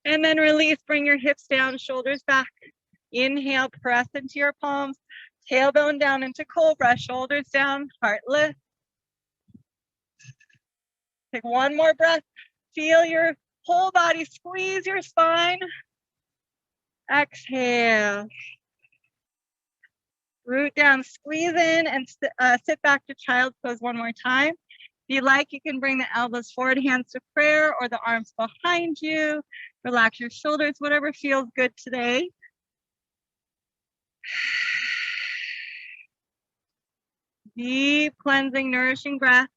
And then release, bring your hips down, shoulders back. Inhale, press into your palms. Tailbone down into cobra, shoulders down, heart lift. Take one more breath. Feel your whole body, squeeze your spine. Exhale. Root down, squeeze in, and sit back to child's pose one more time. If you like, you can bring the elbows forward, hands to prayer, or the arms behind you. Relax your shoulders, whatever feels good today. Deep cleansing, nourishing breaths.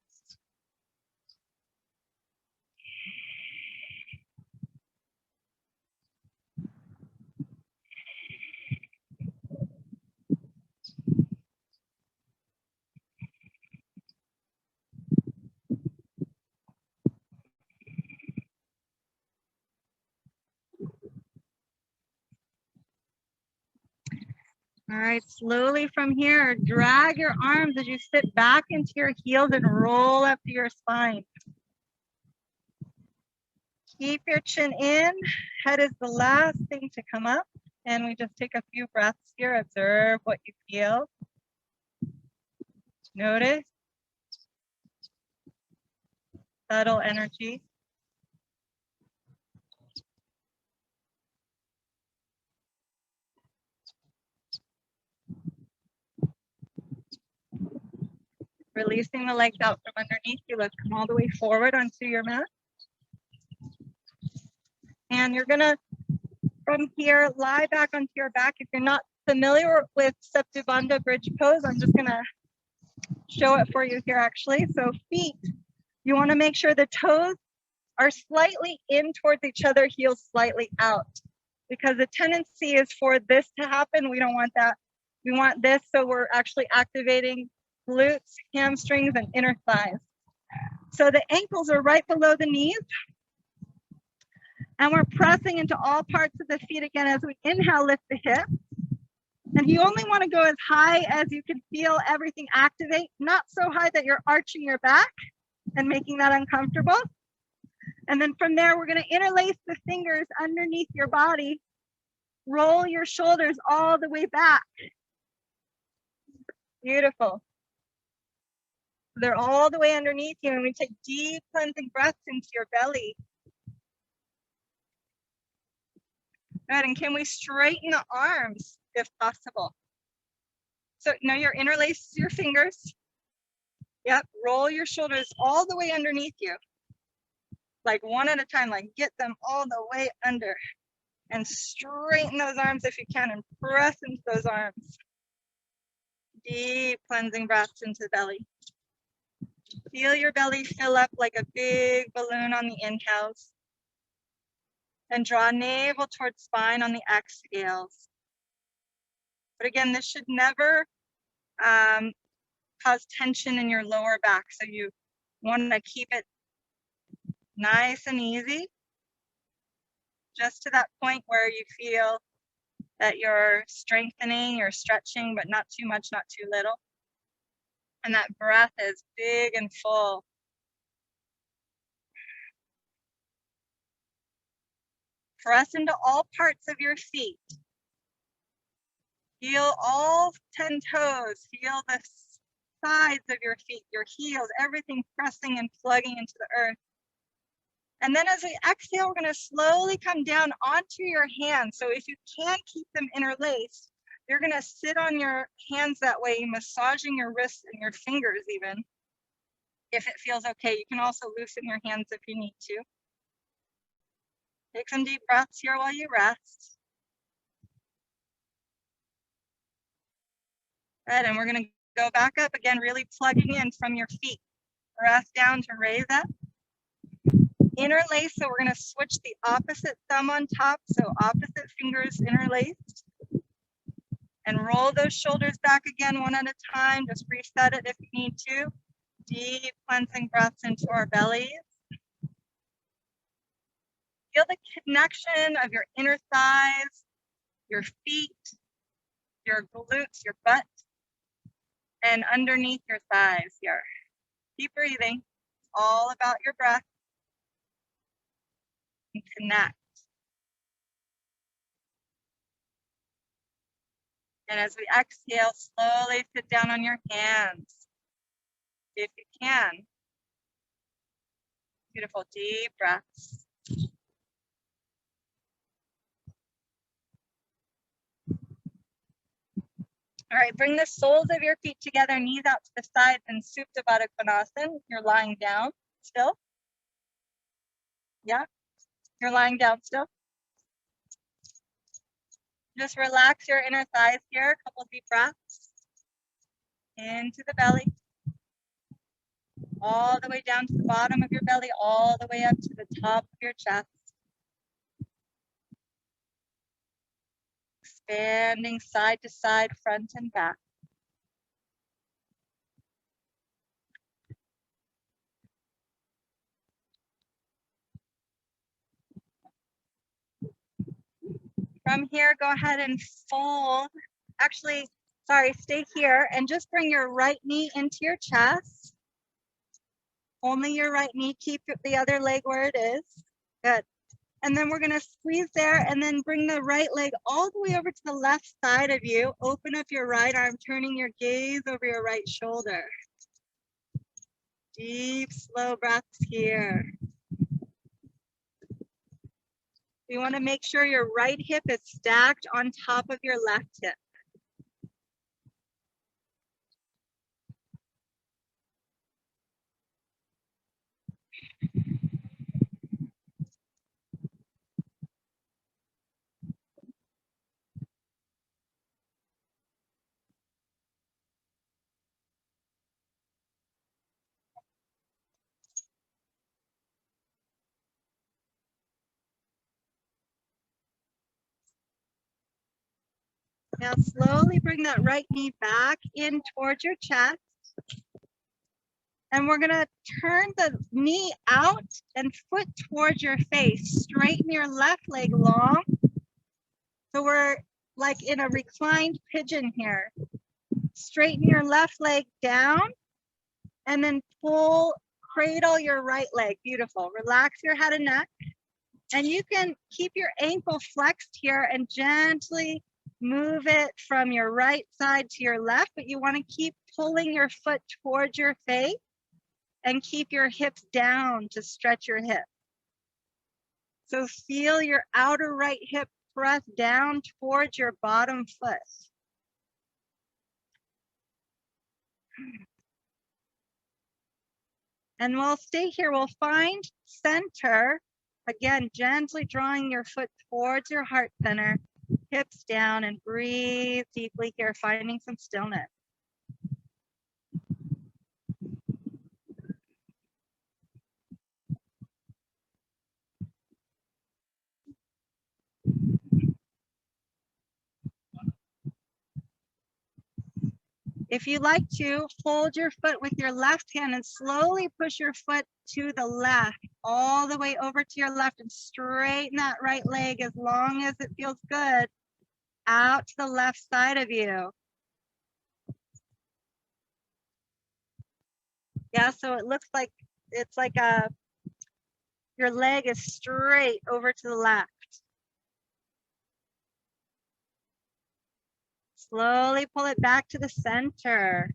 All right, slowly from here, drag your arms as you sit back into your heels and roll up to your spine. Keep your chin in. Head is the last thing to come up. And we just take a few breaths here. Observe what you feel. Notice subtle energy. Releasing the legs out from underneath you. Let's come all the way forward onto your mat. And you're gonna, from here, lie back onto your back. If you're not familiar with Septubandha bridge pose, I'm just gonna show it for you here actually. So feet, you wanna make sure the toes are slightly in towards each other, heels slightly out. Because the tendency is for this to happen. We don't want that. We want this, so we're actually activating glutes, hamstrings, and inner thighs. So the ankles are right below the knees. And we're pressing into all parts of the feet again as we inhale, lift the hips. And you only want to go as high as you can feel everything activate, not so high that you're arching your back and making that uncomfortable. And then from there, we're going to interlace the fingers underneath your body. Roll your shoulders all the way back. Beautiful. They're all the way underneath you, and we take deep cleansing breaths into your belly. Good, and can we straighten the arms if possible? So now you're interlace your fingers. Yep, roll your shoulders all the way underneath you. Like one at a time, like get them all the way under. And straighten those arms if you can and press into those arms. Deep cleansing breaths into the belly. Feel your belly fill up like a big balloon on the inhales. And draw navel towards spine on the exhales. But again, this should never cause tension in your lower back. So you want to keep it nice and easy. Just to that point where you feel that you're strengthening, you're stretching, but not too much, not too little. And that breath is big and full. Press into all parts of your feet. Feel all 10 toes. Feel the sides of your feet, your heels, everything pressing and plugging into the earth. And then as we exhale, we're going to slowly come down onto your hands. So if you can't keep them interlaced, you're going to sit on your hands that way, massaging your wrists and your fingers even. If it feels okay, you can also loosen your hands if you need to. Take some deep breaths here while you rest. Good, and we're going to go back up again, really plugging in from your feet. Press down to raise up. Interlace, so we're going to switch the opposite thumb on top, so opposite fingers interlaced. And roll those shoulders back again one at a time. Just reset it if you need to. Deep cleansing breaths into our bellies. Feel the connection of your inner thighs, your feet, your glutes, your butt, and underneath your thighs here. Keep breathing. It's all about your breath. And connect. And as we exhale, slowly sit down on your hands. If you can. Beautiful, deep breaths. All right, bring the soles of your feet together, knees out to the sides, and Supta Baddha Konasana. You're lying down still. Yeah, you're lying down still. Just relax your inner thighs here. A couple deep breaths. Into the belly. All the way down to the bottom of your belly, all the way up to the top of your chest. Expanding side to side, front and back. From here, go ahead and fold actually, sorry, stay here and just bring your right knee into your chest. Only your right knee, keep the other leg where it is. Good. And then we're gonna squeeze there and then bring the right leg all the way over to the left side of you. Open up your right arm, turning your gaze over your right shoulder. Deep, slow breaths here. You wanna make sure your right hip is stacked on top of your left hip. Now slowly bring that right knee back in towards your chest. And we're gonna turn the knee out and foot towards your face. Straighten your left leg long. So we're like in a reclined pigeon here. Straighten your left leg down and then cradle your right leg. Beautiful. Relax your head and neck. And you can keep your ankle flexed here and gently move it from your right side to your left, but you want to keep pulling your foot towards your face and keep your hips down to stretch your hip. So feel your outer right hip press down towards your bottom foot. And we'll stay here, we'll find center. Again, gently drawing your foot towards your heart center, hips down, and breathe deeply here, finding some stillness. If you like to, hold your foot with your left hand and slowly push your foot to the left, all the way over to your left, and straighten that right leg as long as it feels good out to the left side of you. Yeah, so it looks like it's like your leg is straight over to the left. Slowly pull it back to the center.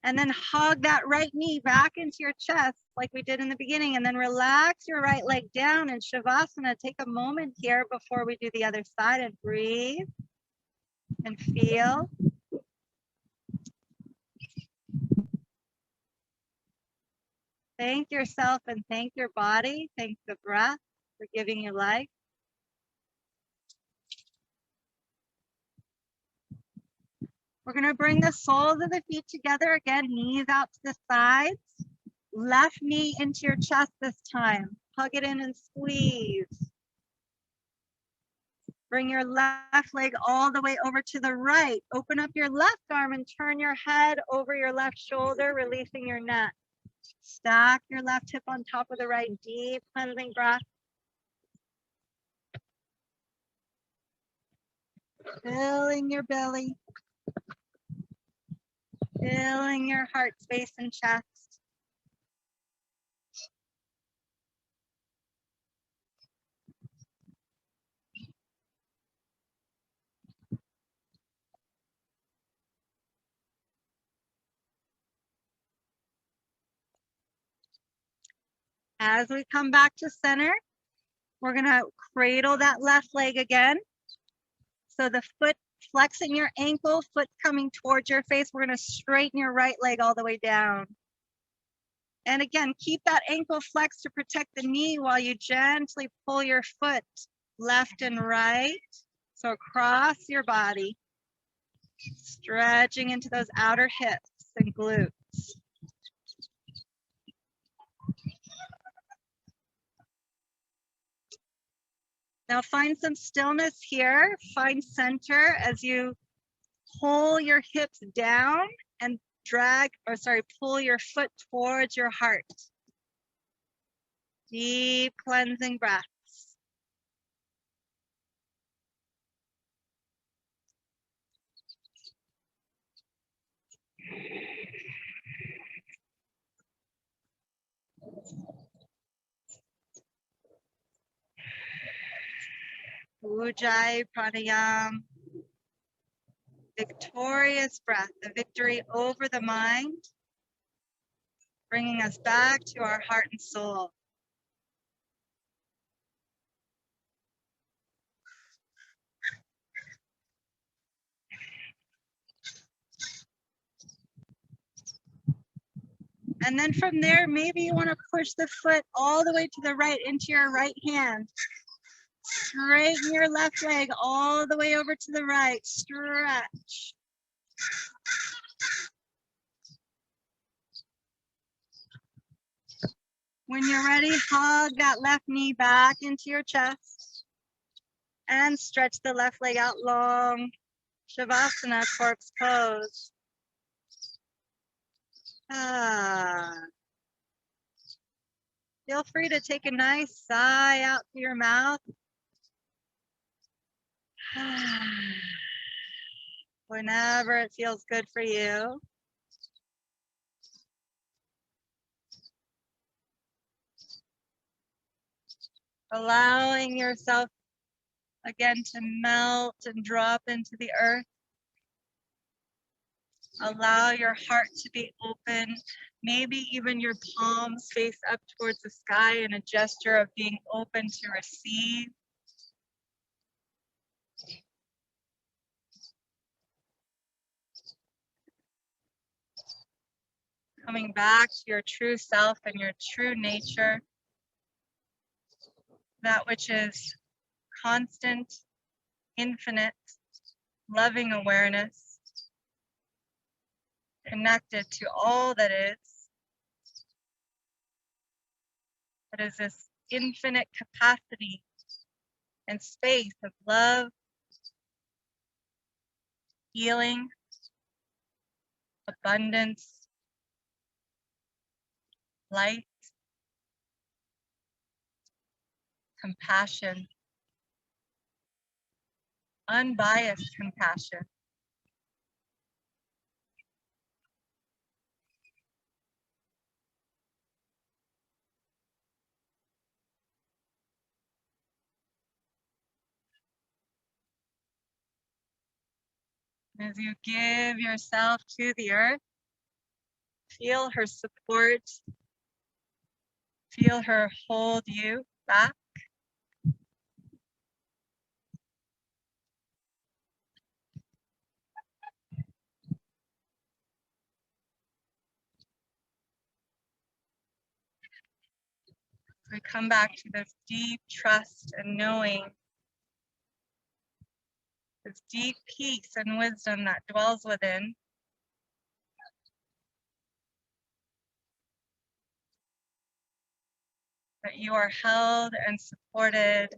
And then hug that right knee back into your chest like we did in the beginning. And then relax your right leg down in Shavasana. Take a moment here before we do the other side and breathe and feel. Thank yourself and thank your body. Thank the breath for giving you life. We're going to bring the soles of the feet together again, knees out to the sides. Left knee into your chest this time. Hug it in and squeeze. Bring your left leg all the way over to the right. Open up your left arm and turn your head over your left shoulder, releasing your neck. Stack your left hip on top of the right. Deep cleansing breath. Filling your belly. Filling your heart space and chest. As we come back to center, we're going to cradle that left leg again. So the foot flexing your ankle, foot coming towards your face. We're going to straighten your right leg all the way down. And again, keep that ankle flexed to protect the knee while you gently pull your foot left and right. So across your body, stretching into those outer hips and glutes. Now find some stillness here. Find center as you pull your hips down and pull your foot towards your heart. Deep cleansing breaths. Ujjayi Pranayam. Victorious breath, the victory over the mind, bringing us back to our heart and soul. And then from there, maybe you want to push the foot all the way to the right into your right hand. Straighten your left leg all the way over to the right. Stretch. When you're ready, hug that left knee back into your chest and stretch the left leg out long. Shavasana, corpse pose. Feel free to take a nice sigh out through your mouth. Whenever it feels good for you. Allowing yourself again to melt and drop into the earth. Allow your heart to be open. Maybe even your palms face up towards the sky in a gesture of being open to receive. Coming back to your true self and your true nature. That which is constant, infinite, loving awareness, connected to all that is. It is this infinite capacity and space of love, healing, abundance, light, compassion, unbiased compassion. As you give yourself to the earth, feel her support, feel her hold you back. We come back to this deep trust and knowing, this deep peace and wisdom that dwells within. That you are held and supported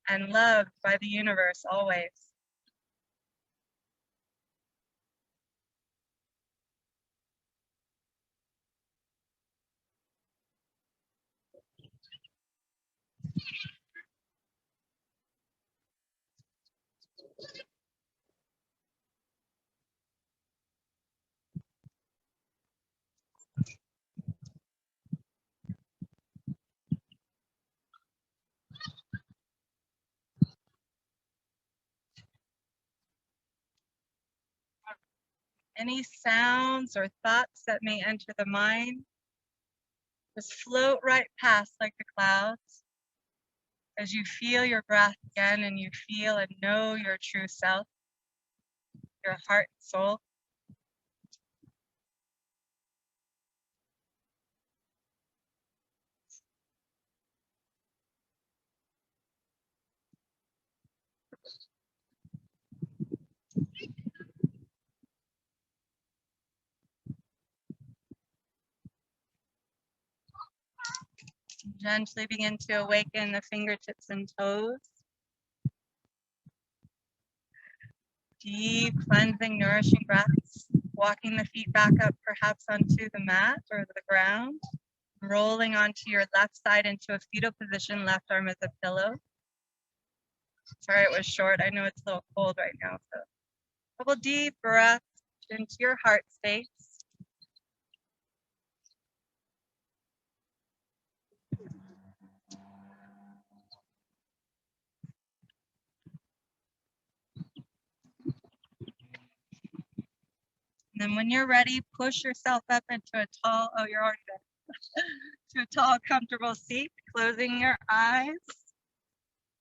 and loved by the universe always. Any sounds or thoughts that may enter the mind, just float right past like the clouds as you feel your breath again and you feel and know your true self, your heart and soul. Gently begin to awaken the fingertips and toes. Deep, cleansing, nourishing breaths. Walking the feet back up perhaps onto the mat or the ground. Rolling onto your left side into a fetal position, left arm as a pillow. Sorry it was short. I know it's a little cold right now. So a couple deep breaths into your heart space. And then when you're ready, push yourself up into a tall, oh, you're already there, to a tall, comfortable seat, closing your eyes,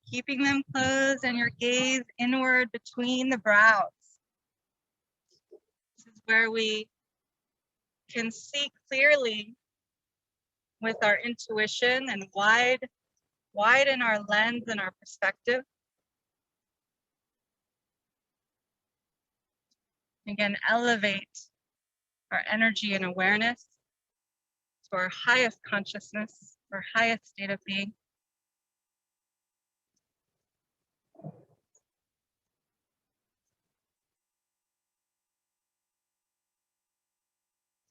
keeping them closed and your gaze inward between the brows. This is where we can see clearly with our intuition and widen our lens and our perspective. Again, elevate our energy and awareness to our highest consciousness, our highest state of being.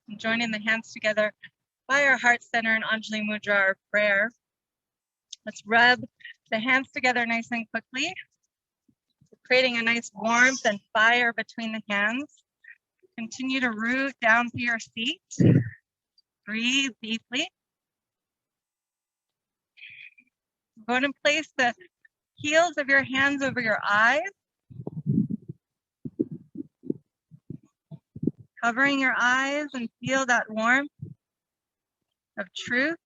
And joining the hands together by our heart center and Anjali Mudra, our prayer. Let's rub the hands together nice and quickly, creating a nice warmth and fire between the hands. Continue to root down through your feet. Breathe deeply. Go ahead and place the heels of your hands over your eyes, covering your eyes, and feel that warmth of truth.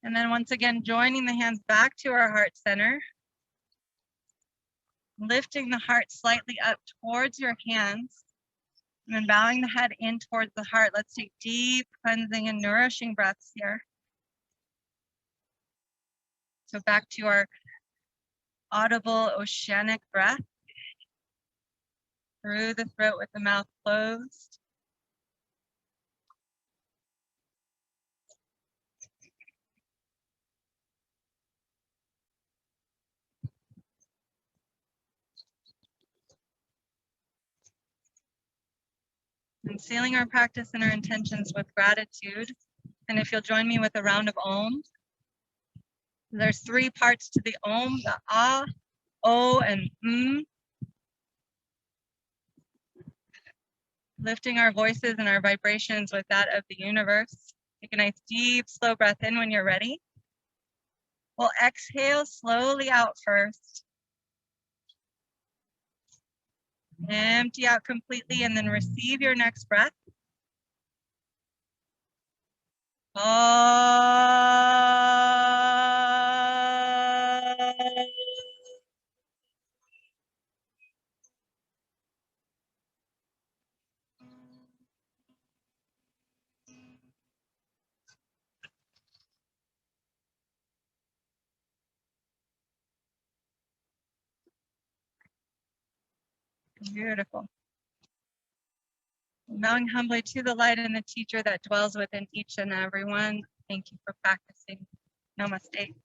And then once again, joining the hands back to our heart center, lifting the heart slightly up towards your hands, and then bowing the head in towards the heart. Let's take deep cleansing and nourishing breaths here. So back to our audible oceanic breath through the throat with the mouth closed. And sealing our practice and our intentions with gratitude. And if you'll join me with a round of Om. There's 3 parts to the Om, the Ah, O, and Lifting our voices and our vibrations with that of the universe. Take a nice deep, slow breath in when you're ready. We'll exhale slowly out first. Empty out completely and then receive your next breath. Beautiful. Bowing humbly to the light and the teacher that dwells within each and every one. Thank you for practicing. Namaste.